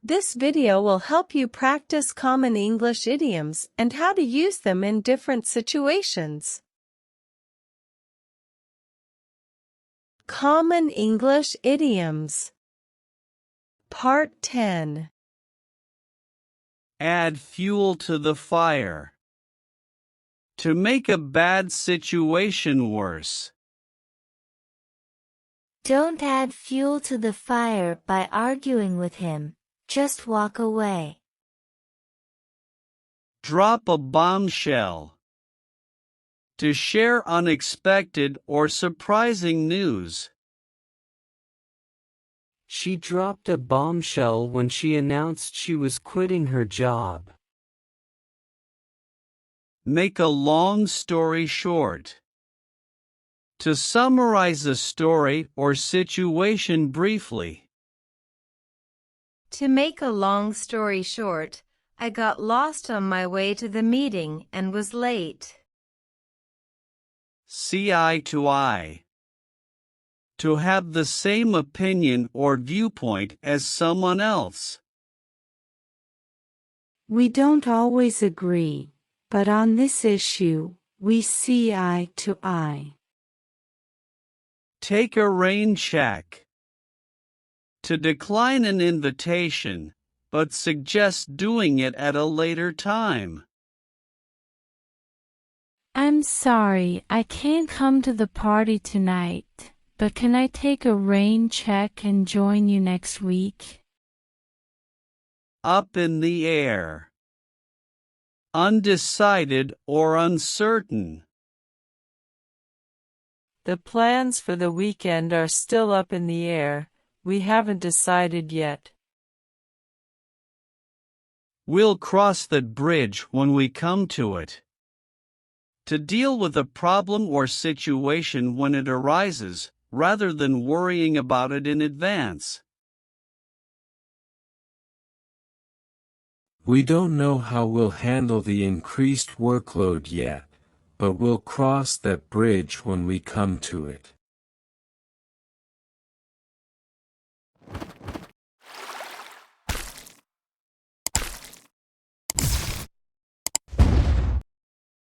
This video will help you practice common English idioms and how to use them in different situations. Common English idioms. Part 10. Add fuel to the fire. To make a bad situation worse. Don't add fuel to the fire by arguing with him. Just walk away. Drop a bombshell. To share unexpected or surprising news. She dropped a bombshell when she announced she was quitting her job. Make a long story short. To summarize a story or situation briefly. To make a long story short, I got lost on my way to the meeting and was late. See eye to eye. To have the same opinion or viewpoint as someone else. We don't always agree, but on this issue, we see eye to eye. Take a rain check. To decline an invitation, but suggest doing it at a later time. I'm sorry, I can't come to the party tonight, but can I take a rain check and join you next week? Up in the air. Undecided or uncertain. The plans for the weekend are still up in the air. We haven't decided yet. We'll cross that bridge when we come to it. To deal with a problem or situation when it arises, rather than worrying about it in advance. We don't know how we'll handle the increased workload yet, but we'll cross that bridge when we come to it.